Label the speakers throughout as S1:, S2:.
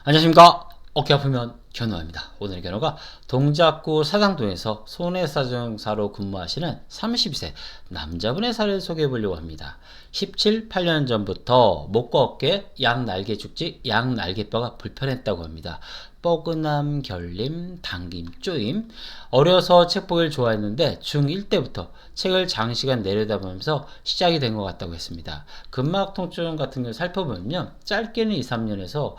S1: 안녕하십니까. 어깨 아프면 견우입니다. 오늘의 견우가 동작구 사당동에서 손해사정사로 근무하시는 32세 남자분의 사례를 소개해 보려고 합니다. 17, 8년 전부터 목과 어깨, 양날개 축지, 양날개뼈가 불편했다고 합니다. 뻐근함, 결림, 당김, 쪼임. 어려서 책 보기를 좋아했는데 중1 때부터 책을 장시간 내려다보면서 시작이 된 것 같다고 했습니다. 근막 통증 같은 경우 살펴보면 짧게는 2, 3년에서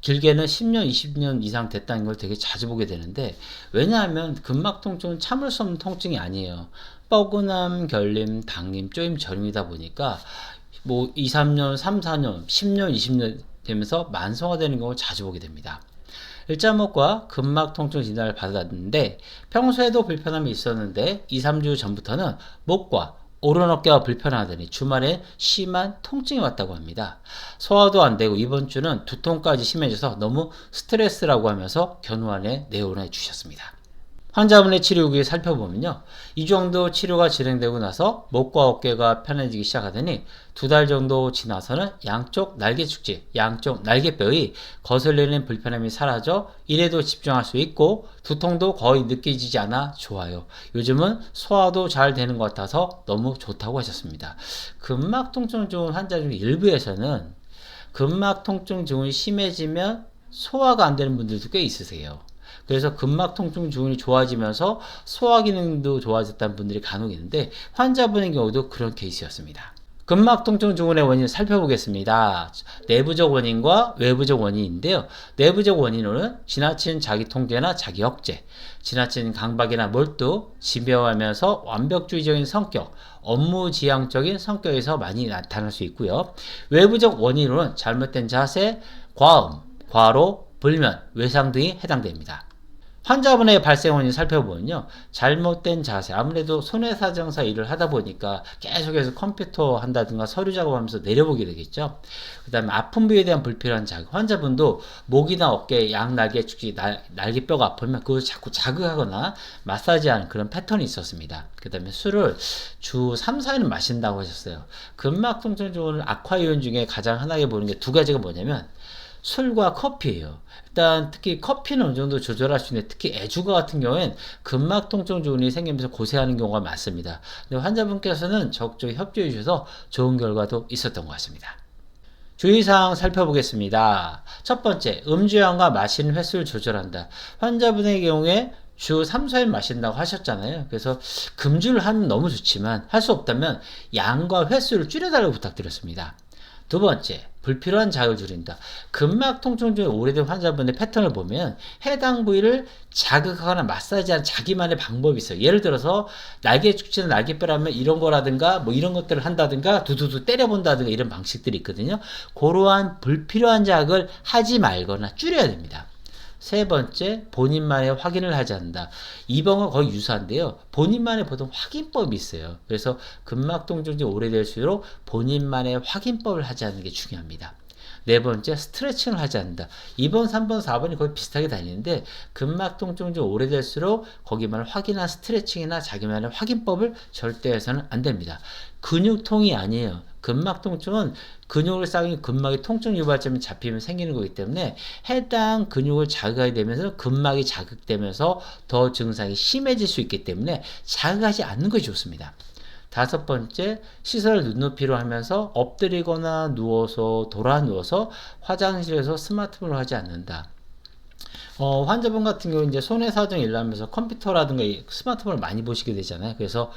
S1: 길게는 10년, 20년 이상 됐다는 걸 되게 자주 보게 되는데, 왜냐하면 근막 통증은 참을 수 없는 통증이 아니에요. 뻐근함, 결림, 당김, 쪼임, 저림이다 보니까 2, 3년, 3, 4년, 10년, 20년 되면서 만성화되는 경우를 자주 보게 됩니다. 일자목과 근막 통증 진단을 받았는데 평소에도 불편함이 있었는데 2, 3주 전부터는 목과 오른 어깨가 불편하더니 주말에 심한 통증이 왔다고 합니다. 소화도 안 되고 이번 주는 두통까지 심해져서 너무 스트레스라고 하면서 견우안에 내원해 주셨습니다. 환자분의 치료 후기 살펴보면요, 이 정도 치료가 진행되고 나서 목과 어깨가 편해지기 시작하더니 2달 정도 지나서는 양쪽 날개 축지, 양쪽 날개뼈의 거슬리는 불편함이 사라져 일에도 집중할 수 있고 두통도 거의 느껴지지 않아 좋아요. 요즘은 소화도 잘 되는 것 같아서 너무 좋다고 하셨습니다. 근막 통증 좋은 환자 중 일부에서는 근막 통증 증후이 심해지면 소화가 안 되는 분들도 꽤 있으세요. 그래서 근막 통증 증후이 좋아지면서 소화 기능도 좋아졌다는 분들이 간혹 있는데, 환자분의 경우도 그런 케이스였습니다. 근막 통증 증후의 원인을 살펴보겠습니다. 내부적 원인과 외부적 원인인데요. 내부적 원인으로는 지나친 자기 통제나 자기 억제, 지나친 강박이나 몰두, 지배하면서 완벽주의적인 성격, 업무지향적인 성격에서 많이 나타날 수 있고요. 외부적 원인으로는 잘못된 자세, 과음, 과로, 불면, 외상 등이 해당됩니다. 환자분의 발생 원인 살펴보면요, 잘못된 자세, 아무래도 손해사정사 일을 하다 보니까 계속해서 컴퓨터 한다든가 서류 작업하면서 내려보게 되겠죠. 그 다음에 아픈 부위에 대한 불필요한 자극, 환자분도 목이나 어깨, 양날개 축지, 날개뼈가 아프면 그걸 자꾸 자극하거나 마사지하는 그런 패턴이 있었습니다. 그 다음에 술을 주 3, 4일은 마신다고 하셨어요. 근막 통증 좋은 악화요인 중에 가장 흔하게 보는 게 2가지가 뭐냐면 술과 커피예요. 일단 특히 커피는 어느 정도 조절할 수 있는데, 특히 애주가 같은 경우엔 근막 통증 증후군이 생기면서 고생하는 경우가 많습니다. 근데 환자분께서는 적극적으로 협조해 주셔서 좋은 결과도 있었던 것 같습니다. 주의사항 살펴보겠습니다. 첫 번째, 음주량과 마시는 횟수를 조절한다. 환자분의 경우에 주 3, 4일 마신다고 하셨잖아요. 그래서 금주를 하면 너무 좋지만 할 수 없다면 양과 횟수를 줄여달라고 부탁드렸습니다. 두 번째, 불필요한 자극을 줄인다. 근막 통증 중에 오래된 환자분의 패턴을 보면 해당 부위를 자극하거나 마사지하는 자기만의 방법이 있어요. 예를 들어서 날개 축지나 날개뼈라면 이런 거라든가 뭐 이런 것들을 한다든가 두두두 때려본다든가 이런 방식들이 있거든요. 그러한 불필요한 자극을 하지 말거나 줄여야 됩니다. 세 번째, 본인만의 확인을 하지 않는다. 이번과 거의 유사한데요. 본인만의 보통 확인법이 있어요. 그래서 근막 통증이 오래될수록 본인만의 확인법을 하지 않는 게 중요합니다. 네 번째, 스트레칭을 하지 않는다. 2번, 3번, 4번이 거의 비슷하게 다니는데, 근막 통증이 오래될수록 거기만 확인한 스트레칭이나 자기만의 확인법을 절대 해서는 안 됩니다. 근육통이 아니에요. 근막 통증은 근육을 쌓인 근막의 통증 유발점이 잡히면 생기는 거기 때문에 해당 근육을 자극하게 되면서 근막이 자극되면서 더 증상이 심해질 수 있기 때문에 자극하지 않는 것이 좋습니다. 다섯 번째, 시설을 눈높이로 하면서 엎드리거나 누워서 돌아 누워서 화장실에서 스마트폰을 하지 않는다. 환자분 같은 경우 이제 손해사정 일하면서 컴퓨터라든가 스마트폰을 많이 보시게 되잖아요. 그래서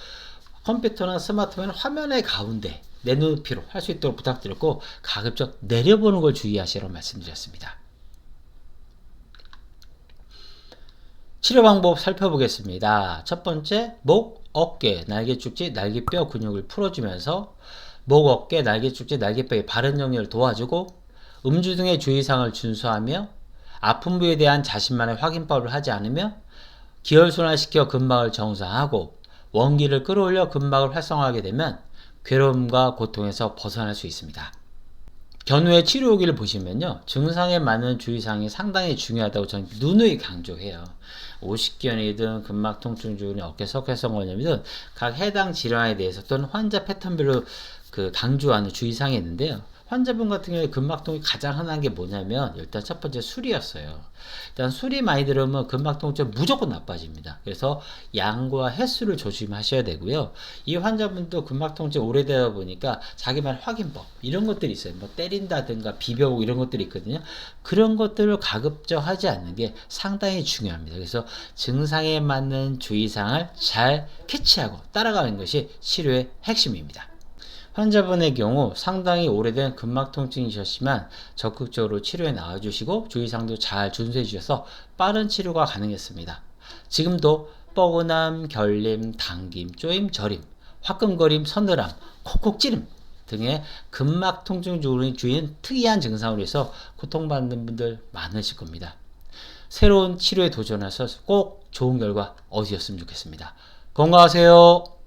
S1: 컴퓨터나 스마트폰 화면의 가운데 내 눈높이로 할 수 있도록 부탁드렸고, 가급적 내려보는 걸 주의하시라고 말씀드렸습니다. 치료 방법 살펴보겠습니다. 첫 번째, 목, 어깨, 날개 축지, 날개뼈 근육을 풀어주면서 목, 어깨, 날개 축지, 날개뼈의 바른 정렬을 도와주고, 음주 등의 주의사항을 준수하며 아픈 부위에 대한 자신만의 확인법을 하지 않으며 기혈순환시켜 근막을 정상하고 원기를 끌어올려 근막을 활성화하게 되면 괴로움과 고통에서 벗어날 수 있습니다. 견우의 치료 후기를 보시면요, 증상에 맞는 주의사항이 상당히 중요하다고 저는 누누이 강조해요. 오십견이든 근막 통증 증후군, 어깨 석회성 원염이든 각 해당 질환에 대해서 또는 환자 패턴별로 강조하는 주의사항이 있는데요. 환자분 같은 경우에 근막통이 가장 흔한 게 뭐냐면 일단 첫 번째 술이었어요. 일단 술이 많이 들으면 근막통증 무조건 나빠집니다. 그래서 양과 횟수를 조심하셔야 되고요. 이 환자분도 근막통증 오래되다 보니까 자기만 확인법 이런 것들이 있어요. 뭐 때린다든가 비벼보고 이런 것들이 있거든요. 그런 것들을 가급적 하지 않는 게 상당히 중요합니다. 그래서 증상에 맞는 주의사항을 잘 캐치하고 따라가는 것이 치료의 핵심입니다. 환자분의 경우 상당히 오래된 근막 통증이셨지만 적극적으로 치료에 나와주시고 주의사항도 잘 준수해 주셔서 빠른 치료가 가능했습니다. 지금도 뻐근함, 결림, 당김, 쪼임, 저림, 화끈거림, 서늘함, 콕콕 찌름 등의 근막 통증 주인 특이한 증상으로 해서 고통받는 분들 많으실 겁니다. 새로운 치료에 도전해서 꼭 좋은 결과 얻으셨으면 좋겠습니다. 건강하세요.